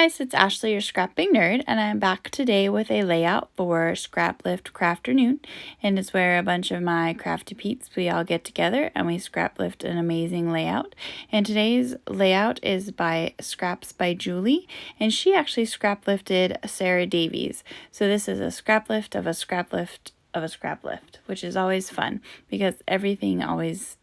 guys, it's Ashley, your scrapping nerd, and I'm back today with a layout for Scraplift Crafternoon, and it's where a bunch of my crafty peeps, we all get together and we scraplift an amazing layout. And today's layout is by Scraps by Julie, and she actually scraplifted Sarah Davies. So this is a scraplift of a scraplift of a scraplift, which is always fun because everything always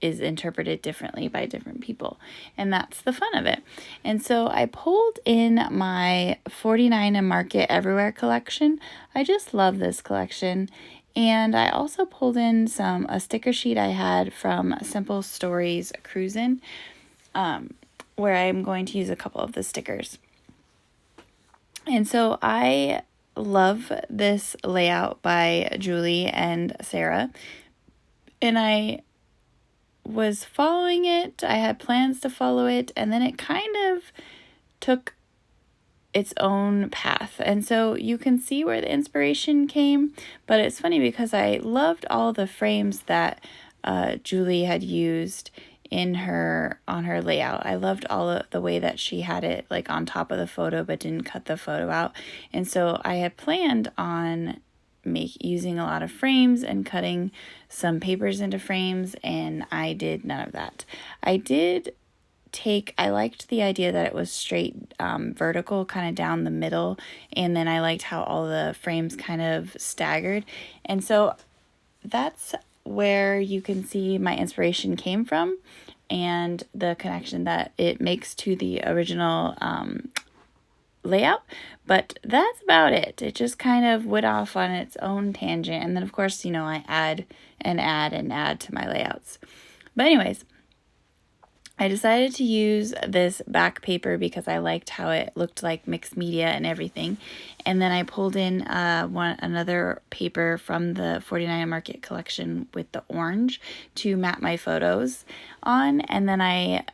is interpreted differently by different people, and that's the fun of it. And so I pulled in my 49 and Market Everywhere collection. I just love this collection. And I also pulled in a sticker sheet I had from Simple Stories Cruisin', where I'm going to use a couple of the stickers. And so I love this layout by Julie and Sarah, and I was following it. I had plans to follow it, and then it kind of took its own path. And so you can see where the inspiration came, but it's funny because I loved all the frames that Julie had used on her layout. I loved all of the way that she had it like on top of the photo but didn't cut the photo out. And so I had planned on using a lot of frames and cutting some papers into frames, and I did none of that. I liked the idea that it was straight vertical kind of down the middle, and then I liked how all the frames kind of staggered, and so that's where you can see my inspiration came from and the connection that it makes to the original layout. But that's about it. It just kind of went off on its own tangent, and then of course, I add to my layouts. But anyways, I decided to use this back paper because I liked how it looked like mixed media and everything. And then I pulled in another paper from the 49 Market collection with the orange to map my photos on, and then I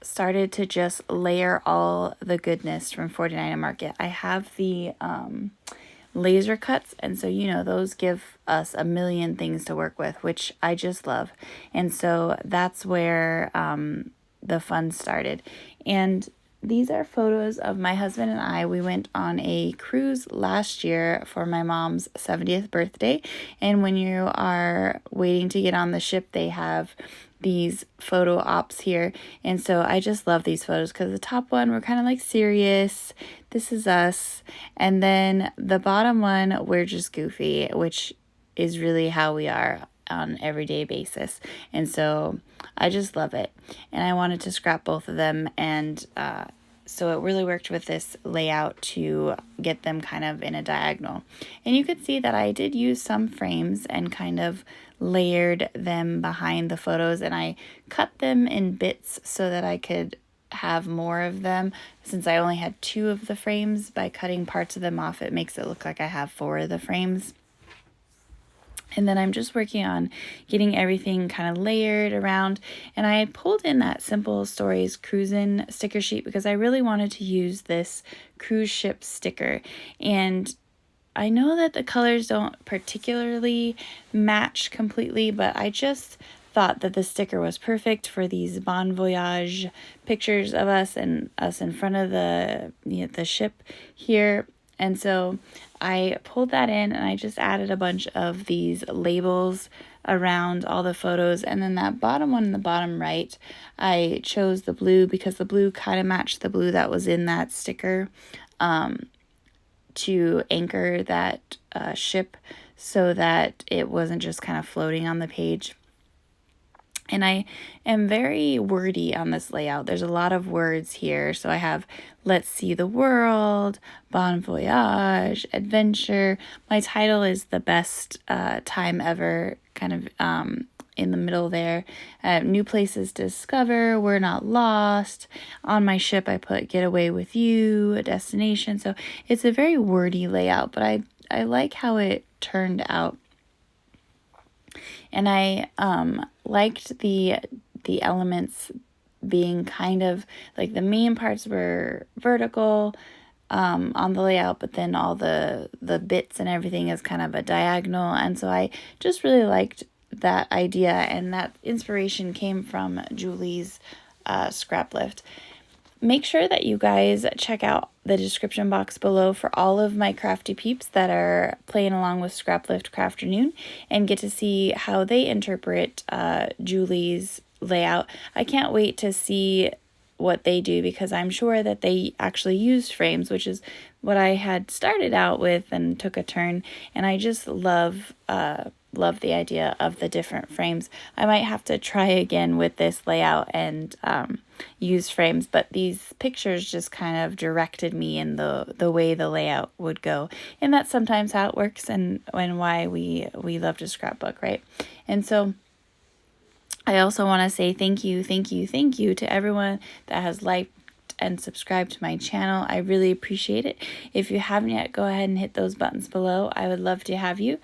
started to just layer all the goodness from 49 Market. I have the laser cuts, and so those give us a million things to work with, which I just love. And so that's where the fun started. And these are photos of my husband and I. We went on a cruise last year for my mom's 70th birthday, and when you are waiting to get on the ship, they have these photo ops here. And so I just love these photos because the top one, we're kind of like serious, this is us, and then the bottom one, we're just goofy, which is really how we are on an everyday basis. And so I just love it, and I wanted to scrap both of them, and so it really worked with this layout to get them kind of in a diagonal. And you could see that I did use some frames and kind of layered them behind the photos, and I cut them in bits so that I could have more of them. Since I only had 2 of the frames, by cutting parts of them off, it makes it look like I have 4 of the frames. And then I'm just working on getting everything kind of layered around. And I had pulled in that Simple Stories Cruisin' sticker sheet because I really wanted to use this cruise ship sticker. And I know that the colors don't particularly match completely, but I just thought that the sticker was perfect for these Bon Voyage pictures of us and us in front of the ship here. And so I pulled that in, and I just added a bunch of these labels around all the photos. And then that bottom one in the bottom right, I chose the blue because the blue kind of matched the blue that was in that sticker to anchor that ship so that it wasn't just kind of floating on the page. And I am very wordy on this layout. There's a lot of words here. So I have Let's See the World, Bon Voyage, Adventure. My title is The Best Time Ever, kind of in the middle there. New Places to Discover, We're Not Lost. On my ship, I put Get Away with You, a destination. So it's a very wordy layout, but I like how it turned out. And I liked the elements being kind of like the main parts were vertical on the layout, but then all the bits and everything is kind of a diagonal. And so I just really liked that idea, and that inspiration came from Julie's Scraplift. make sure that you guys check out the description box below for all of my crafty peeps that are playing along with Scraplift Crafternoon and get to see how they interpret Julie's layout. I can't wait to see what they do, because I'm sure that they actually used frames, which is what I had started out with and took a turn. And I just love the idea of the different frames. I might have to try again with this layout and use frames, but these pictures just kind of directed me in the way the layout would go. And that's sometimes how it works, and why we love to scrapbook, right? And so I also want to say thank you to everyone that has liked and subscribe to my channel. I really appreciate it. If you haven't yet, go ahead and hit those buttons below. I would love to have you.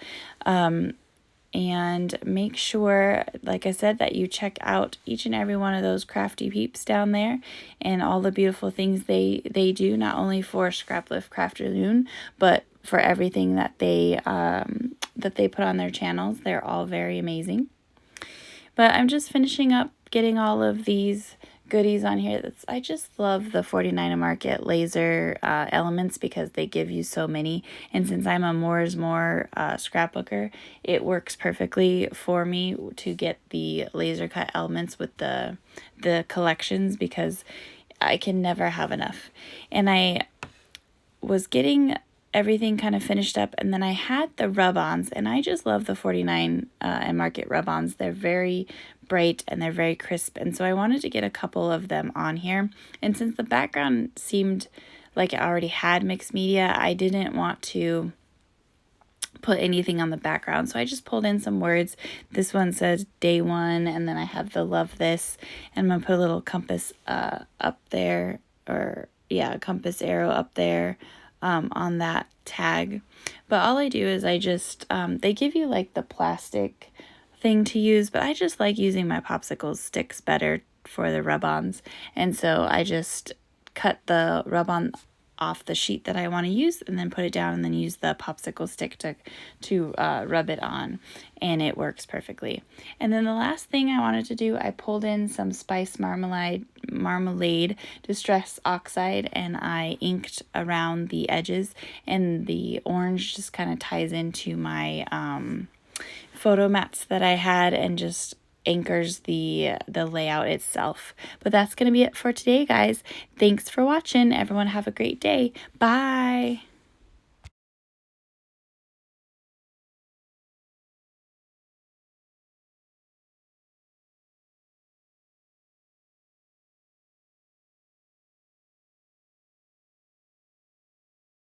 And make sure, like I said, that you check out each and every one of those crafty peeps down there and all the beautiful things they do, not only for Scraplift Crafternoon, but for everything that they put on their channels. They're all very amazing. But I'm just finishing up getting all of these goodies on here. I just love the 49 Market laser elements, because they give you so many. And since I'm a more is more scrapbooker, it works perfectly for me to get the laser cut elements with the collections, because I can never have enough. And I was getting everything kind of finished up, and then I had the rub-ons, and I just love the 49 and Market rub-ons. They're very bright and they're very crisp, and so I wanted to get a couple of them on here. And since the background seemed like it already had mixed media, I didn't want to put anything on the background, so I just pulled in some words. This one says day one, and then I have the love this, and I'm gonna put a little compass up there, or yeah, a compass arrow up there on that tag. But all I do is I just they give you like the plastic thing to use, but I just like using my popsicle sticks better for the rub-ons, and so I just cut the rub-on off the sheet that I want to use, and then put it down, and then use the popsicle stick to rub it on, and it works perfectly. And then the last thing I wanted to do, I pulled in some spice marmalade distress oxide, and I inked around the edges, and the orange just kind of ties into my photo mats that I had, and just anchors the layout itself. But that's going to be it for today, guys. Thanks for watching. Everyone have a great day. Bye.